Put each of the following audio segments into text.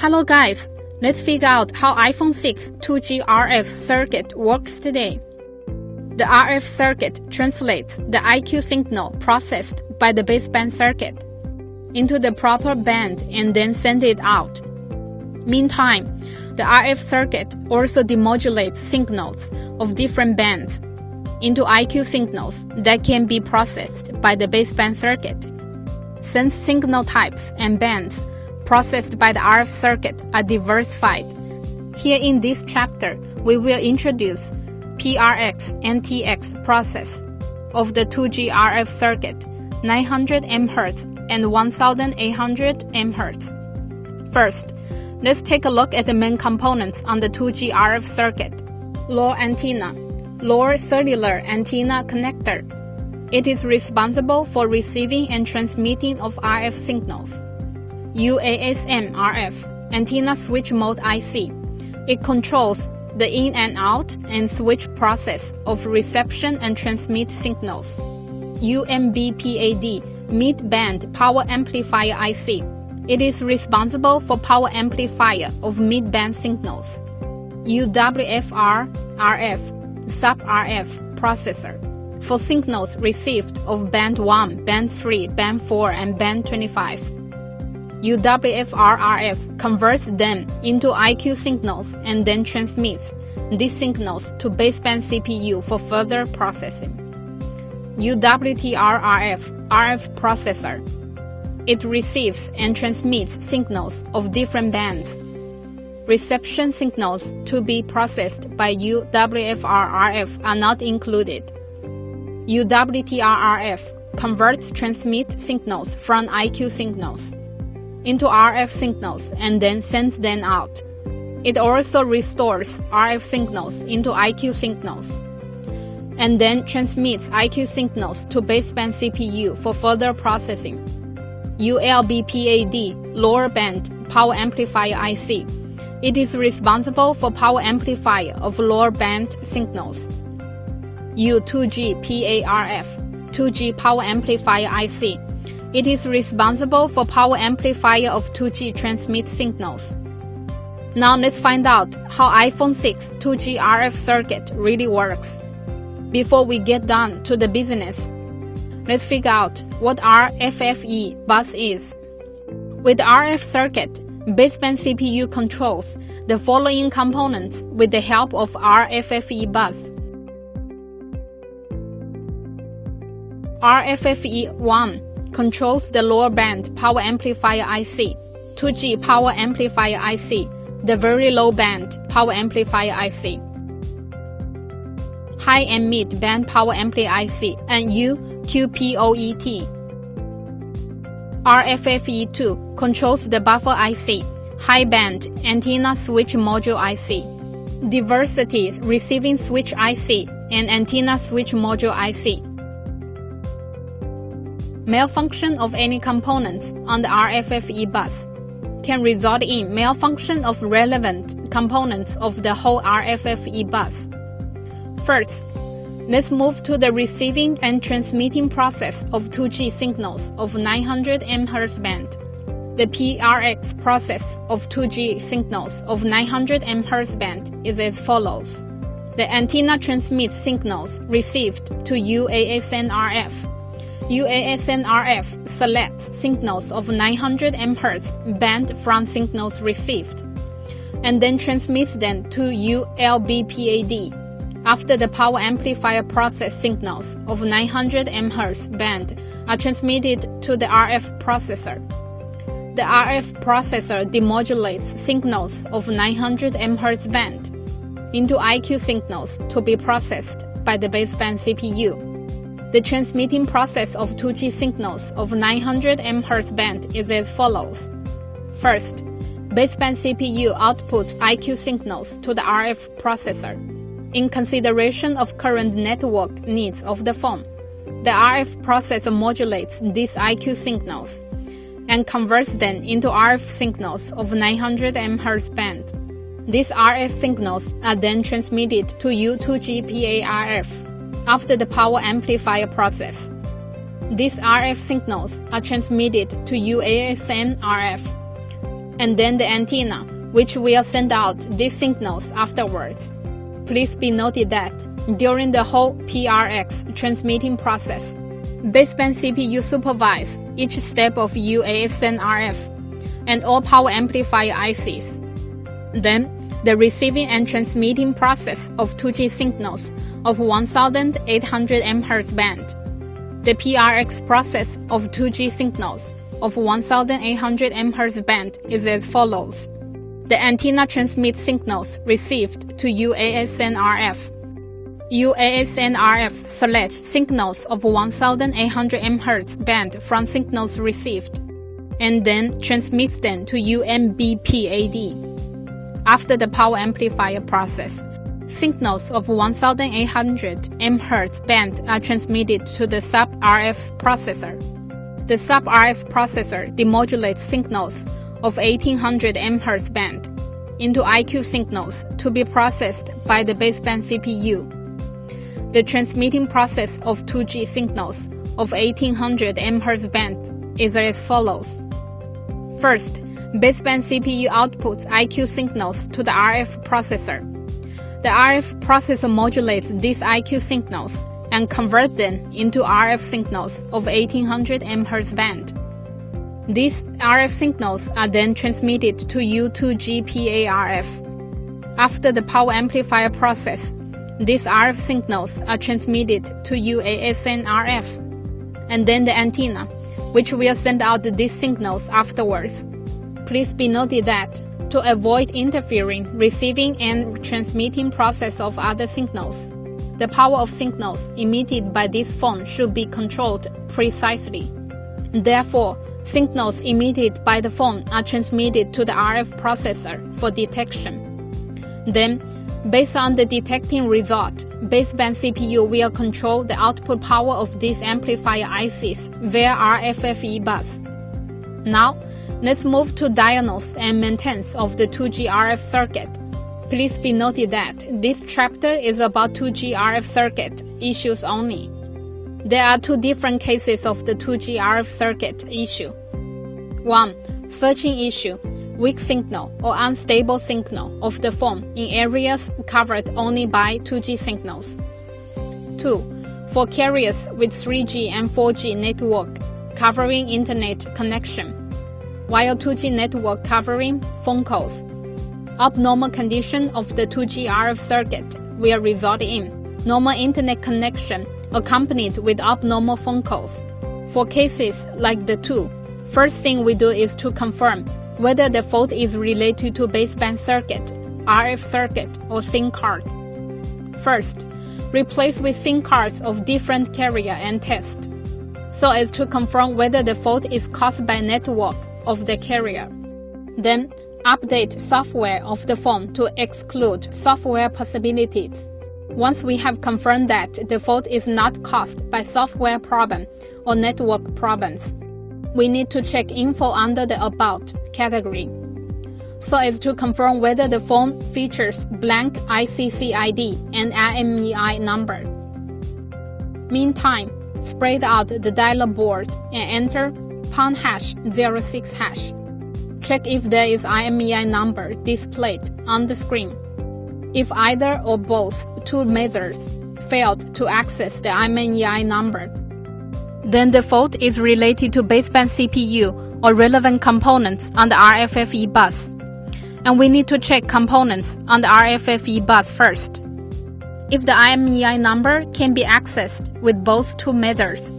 Hello guys, let's figure out how iPhone 6 2G RF circuit works today. The RF circuit translates the IQ signal processed by the baseband circuit into the proper band and then send it out. Meantime, the RF circuit also demodulates signals of different bands into IQ signals that can be processed by the baseband circuit. Since signal types and bands processed by the RF circuit are diversified, here in this chapter we will introduce PRX and TX process of the 2G RF circuit, 900 MHz and 1800 MHz. First, let's take a look at the main components on the 2G RF circuit. LoR antenna, LoR cellular antenna connector. It is responsible for receiving and transmitting of RF signals. UASM RF, antenna switch mode IC. It controls the in and out and switch process of reception and transmit signals. UMBPAD, mid-band power amplifier IC. It is responsible for power amplifier of mid-band signals. UWFR RF, sub-RF processor, for signals received of band 1, band 3, band 4, and band 25. UWFR RF converts them into IQ signals and then transmits these signals to baseband CPU for further processing. UWTR RF, RF processor. It receives and transmits signals of different bands. Reception signals to be processed by UWFR RF are not included. UWTR RF converts transmit signals from IQ signals into RF signals and then sends them out. It also restores RF signals into IQ signals and then transmits IQ signals to baseband CPU for further processing. ULBPAD, lower band power amplifier IC. It is responsible for power amplifier of lower band signals. U2G PARF, 2G power amplifier IC. It is responsible for power amplifier of 2G transmit signals. Now let's find out how iPhone 6 2G RF circuit really works. Before we get down to the business, let's figure out what fwfwef bus is. With the RF circuit, baseband CPU controls the following components with the help of fwfwef bus. fwfwef1 controls the lower band power amplifier IC, 2G power amplifier IC, the very low band power amplifier IC, high and mid band power amplifier IC, and UQPOET. fwfwef2 controls the buffer IC, high band antenna switch module IC, diversity receiving switch IC, and antenna switch module IC. Malfunction of any components on the fwfwef bus can result in malfunction of relevant components of the whole fwfwef bus. First, let's move to the receiving and transmitting process of 2G signals of 900 MHz band. The PRX process of 2G signals of 900 MHz band is as follows. The antenna transmits signals received to UASN RF. UASN RF selects signals of 900 MHz band from signals received, and then transmits them to ULBPAD. After the power amplifier process, signals of 900 MHz band are transmitted to the RF processor. The RF processor demodulates signals of 900 MHz band into IQ signals to be processed by the baseband CPU. The transmitting process of 2G signals of 900 MHz band is as follows. First, baseband CPU outputs IQ signals to the RF processor. In consideration of current network needs of the phone, the RF processor modulates these IQ signals and converts them into RF signals of 900 MHz band. These RF signals are then transmitted to U2G PARF after the power amplifier process. These RF signals are transmitted to UASN RF. and then the antenna, which will send out these signals afterwards. Please be noted that during the whole PRX transmitting process, baseband CPU supervise each step of UASN RF and all power amplifier ICs. Then, the receiving and transmitting process of 2G signals of 1800 MHz band. The PRX process of 2G signals of 1800 MHz band is as follows. The antenna transmits signals received to UASN RF. UASN RF selects signals of 1800 MHz band from signals received, and then transmits them to UMBPAD. After the power amplifier process, signals of 1800 MHz band are transmitted to the sub-RF processor. The sub-RF processor demodulates signals of 1800 MHz band into IQ signals to be processed by the baseband CPU. The transmitting process of 2G signals of 1800 MHz band is as follows. First, baseband CPU outputs IQ signals to the RF processor. The RF processor modulates these IQ signals and converts them into RF signals of 1800 MHz band. These RF signals are then transmitted to U2GPARF. After the power amplifier process, these RF signals are transmitted to UASN RF, and then the antenna, which will send out these signals afterwards. Please be noted that to avoid interfering receiving and transmitting process of other signals, the power of signals emitted by this phone should be controlled precisely. Therefore, signals emitted by the phone are transmitted to the RF processor for detection. Then, based on the detecting result, baseband CPU will control the output power of these amplifier ICs via RFFE bus. Now, let's move to diagnose and maintenance of the 2G RF circuit. Please be noted that this chapter is about 2G RF circuit issues only. There are two different cases of the 2G RF circuit issue. 1. Searching issue, weak signal or unstable signal of the phone in areas covered only by 2G signals. 2. For carriers with 3G and 4G network covering internet connection, while 2G network covering phone calls. Abnormal condition of the 2G RF circuit will result in normal internet connection accompanied with abnormal phone calls. For cases like the two, first thing we do is to confirm whether the fault is related to baseband circuit, RF circuit, or SIM card. First, replace with SIM cards of different carrier and test, so as to confirm whether the fault is caused by network of the carrier. Then, update software of the phone to exclude software possibilities. Once we have confirmed that the fault is not caused by software problem or network problems, we need to check info under the About category, so as to confirm whether the phone features blank ICC ID and IMEI number. Meantime, spread out the dialer board and enter ##06#. Check if there is IMEI number displayed on the screen. If either or both two methods failed to access the IMEI number, then the fault is related to baseband CPU or relevant components on the RFFE bus, and we need to check components on the RFFE bus first. If the IMEI number can be accessed with both two methods,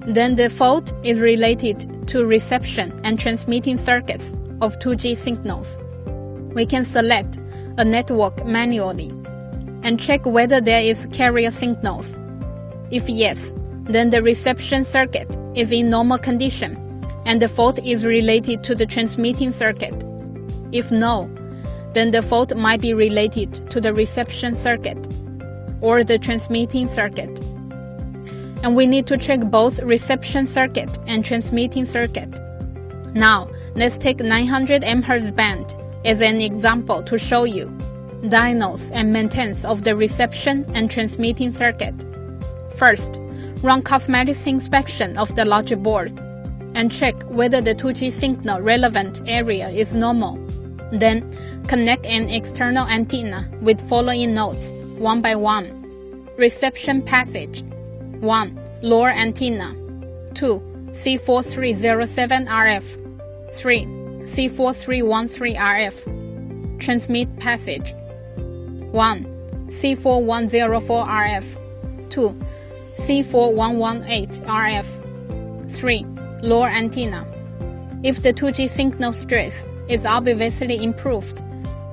then the fault is related to reception and transmitting circuits of 2G signals. We can select a network manually and check whether there is carrier signals. If yes, then the reception circuit is in normal condition and the fault is related to the transmitting circuit. If no, then the fault might be related to the reception circuit or the transmitting circuit. And we need to check both reception circuit and transmitting circuit. Now, let's take 900 MHz band as an example to show you diagnose and maintenance of the reception and transmitting circuit. First, run cosmetics inspection of the logic board. and check whether the 2G signal relevant area is normal. Then, connect an external antenna with following nodes, one by one. Reception passage. 1. Lower antenna. 2. C4307 RF. 3. C4313 RF. Transmit passage. 1. C4104 RF. 2. C4118 RF. 3. Lower antenna. If the 2G signal strength is obviously improved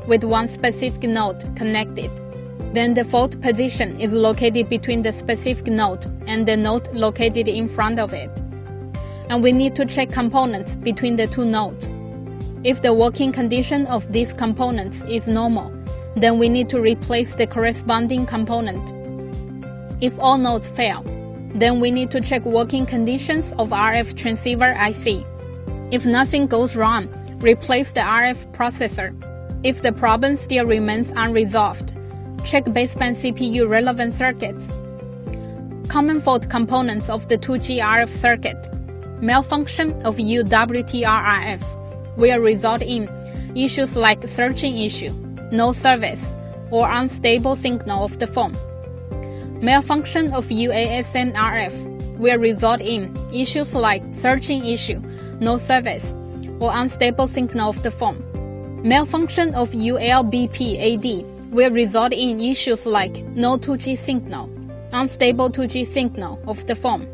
with one specific node connected, then the fault position is located between the specific node and the node located in front of it. And we need to check components between the two nodes. If the working condition of these components is normal, then we need to replace the corresponding component. If all nodes fail, then we need to check working conditions of RF transceiver IC. If nothing goes wrong, replace the RF processor. If the problem still remains unresolved, check baseband CPU relevant circuits. Common fault components of the 2G RF circuit. Malfunction of UWT-RF will result in issues like searching issue, no service, or unstable signal of the phone. Malfunction of UASN-RF will result in issues like searching issue, no service, or unstable signal of the phone. Malfunction of ULBP-AD will result in issues like no 2G signal, unstable 2G signal of the phone.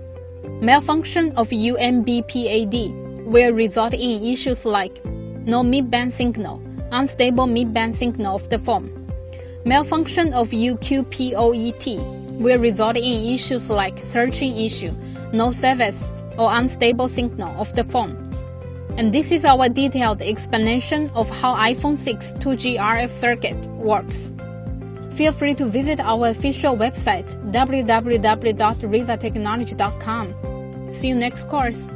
Malfunction of UMBP-AD will result in issues like no mid-band signal, unstable mid-band signal of the phone. Malfunction of UQPOET will result in issues like searching issue, no service, or unstable signal of the phone. And this is our detailed explanation of how iPhone 6 2G RF circuit works. Feel free to visit our official website www.rivatechnology.com. See you next course.